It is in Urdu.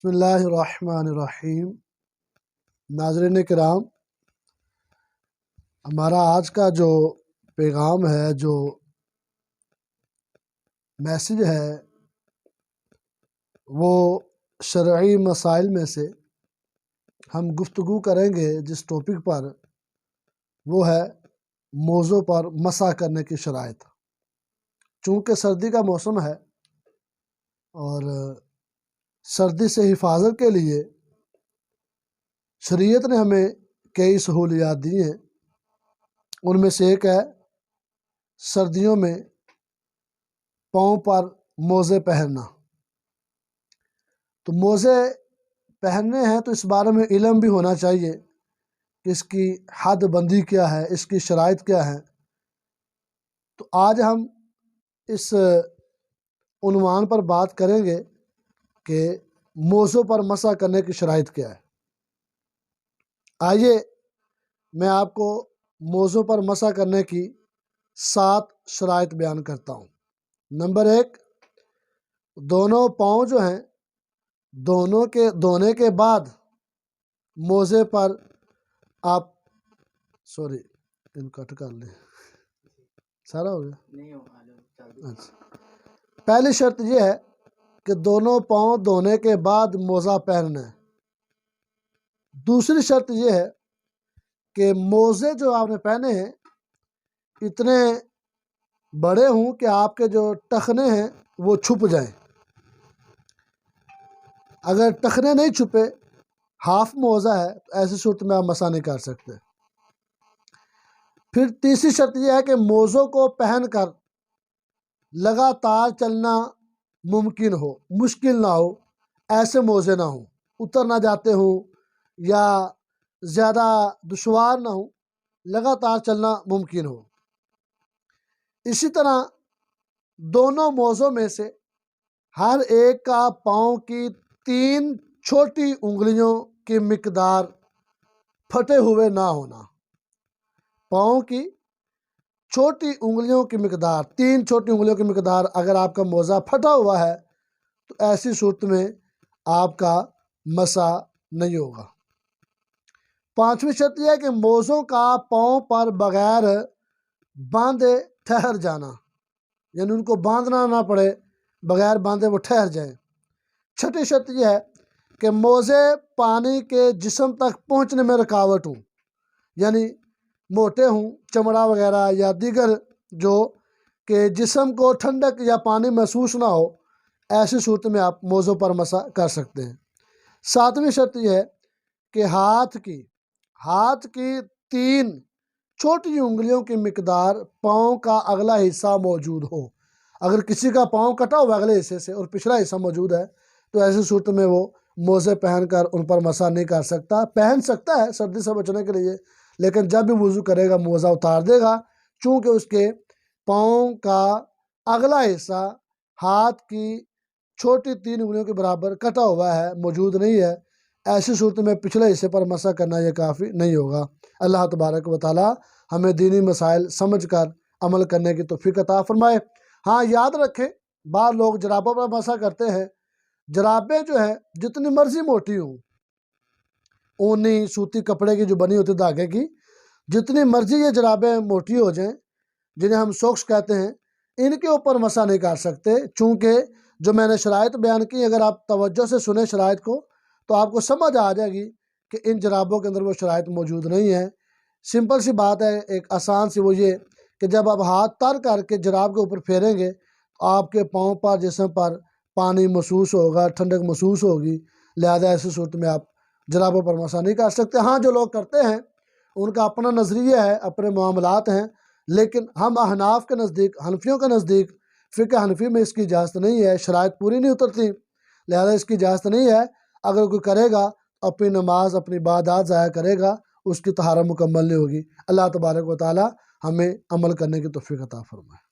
بسم اللہ الرحمن الرحیم۔ ناظرین کرام، ہمارا آج کا جو پیغام ہے، جو میسج ہے، وہ شرعی مسائل میں سے ہم گفتگو کریں گے جس ٹاپک پر، وہ ہے موضوع پر مسح کرنے کی شرائط۔ چونکہ سردی کا موسم ہے اور سردی سے حفاظت کے لیے شریعت نے ہمیں کئی سہولیات دی ہیں۔ ان میں سے ایک ہے سردیوں میں پاؤں پر موزے پہننا۔ تو موزے پہننے ہیں تو اس بارے میں علم بھی ہونا چاہیے کہ اس کی حد بندی کیا ہے، اس کی شرائط کیا ہے۔ تو آج ہم اس عنوان پر بات کریں گے کہ موزوں پر مسح کرنے کی شرائط کیا ہے۔ آئیے میں آپ کو موزوں پر مسح کرنے کی 7 شرائط بیان کرتا ہوں۔ نمبر 1، دونوں پاؤں جو ہیں، دونوں کے دھونے کے بعد موزے پر آپ ان کٹ کر لیں، سارا ہو گیا۔ اچھا، پہلی شرط یہ ہے کہ دونوں پاؤں دھونے کے بعد موزہ پہننا ہے۔ دوسری شرط یہ ہے کہ موزے جو آپ نے پہنے ہیں اتنے بڑے ہوں کہ آپ کے جو ٹخنے ہیں وہ چھپ جائیں۔ اگر ٹخنے نہیں چھپے، ہاف موزہ ہے، تو ایسی صورت میں آپ مسح نہیں کر سکتے۔ پھر تیسری شرط یہ ہے کہ موزوں کو پہن کر لگاتار چلنا ممکن ہو، مشکل نہ ہو، ایسے موزے نہ ہوں، اتر نہ جاتے ہوں یا زیادہ دشوار نہ ہوں، لگاتار چلنا ممکن ہو۔ اسی طرح دونوں موزوں میں سے ہر ایک کا پاؤں کی 3 چھوٹی انگلیوں کی مقدار پھٹے ہوئے نہ ہونا۔ پاؤں کی چھوٹی انگلیوں کی مقدار، 3 چھوٹی انگلیوں کی مقدار اگر آپ کا موزہ پھٹا ہوا ہے تو ایسی صورت میں آپ کا مسح نہیں ہوگا۔ 5ویں شرط یہ ہے کہ موزوں کا پاؤں پر بغیر باندھے ٹھہر جانا، یعنی ان کو باندھنا نہ پڑے، بغیر باندھے وہ ٹھہر جائیں۔ 6ٹھی شرط یہ ہے کہ موزے پانی کے جسم تک پہنچنے میں رکاوٹ ہوں، یعنی موٹے ہوں، چمڑا وغیرہ یا دیگر جو کہ جسم کو ٹھنڈک یا پانی محسوس نہ ہو، ایسی صورت میں آپ موزوں پر مسح کر سکتے ہیں۔ 7ویں شرط یہ ہے کہ ہاتھ کی 3 چھوٹی انگلیوں کی مقدار پاؤں کا اگلا حصہ موجود ہو۔ اگر کسی کا پاؤں کٹا ہوا اگلے حصے سے اور پچھلا حصہ موجود ہے تو ایسی صورت میں وہ موزے پہن کر ان پر مسح نہیں کر سکتا۔ پہن سکتا ہے سردی سے بچنے کے لیے، لیکن جب بھی وضو کرے گا موزہ اتار دے گا، چونکہ اس کے پاؤں کا اگلا حصہ ہاتھ کی چھوٹی 3 انگلیوں کے برابر کٹا ہوا ہے، موجود نہیں ہے۔ ایسی صورت میں پچھلے حصے پر مسح کرنا یہ کافی نہیں ہوگا۔ اللہ تبارک و تعالی ہمیں دینی مسائل سمجھ کر عمل کرنے کی توفیق عطا فرمائے۔ ہاں، یاد رکھیں، بعض لوگ جرابوں پر مسح کرتے ہیں۔ جرابیں جو ہیں جتنی مرضی موٹی ہوں، اونی سوتی کپڑے کی جو بنی ہوتی دھاگے کی، جتنی مرضی یہ جرابیں موٹی ہو جائیں، جنہیں ہم سوکس کہتے ہیں، ان کے اوپر مسح نہیں کر سکتے۔ چونکہ جو میں نے شرائط بیان کی، اگر آپ توجہ سے سنیں شرائط کو تو آپ کو سمجھ آ جائے گی کہ ان جرابوں کے اندر وہ شرائط موجود نہیں ہیں۔ سمپل سی بات ہے، ایک آسان سی، وہ یہ کہ جب آپ ہاتھ تر کر کے جراب کے اوپر پھیریں گے تو آپ کے پاؤں پر، جسم پر پانی محسوس ہوگا، ٹھنڈک محسوس ہوگی، لہذا ایسی صورت میں آپ جرابوں پر مسح نہیں کر سکتے۔ ہاں، جو لوگ کرتے ہیں ان کا اپنا نظریہ ہے، اپنے معاملات ہیں، لیکن ہم احناف کے نزدیک، حنفیوں کے نزدیک، فقہ حنفی میں اس کی اجازت نہیں ہے، شرائط پوری نہیں اترتی، لہذا اس کی اجازت نہیں ہے۔ اگر کوئی کرے گا اپنی نماز، اپنی عبادات ضائع کرے گا، اس کی طہارت مکمل نہیں ہوگی۔ اللہ تبارک و تعالی ہمیں عمل کرنے کی توفیق عطا فرمائے۔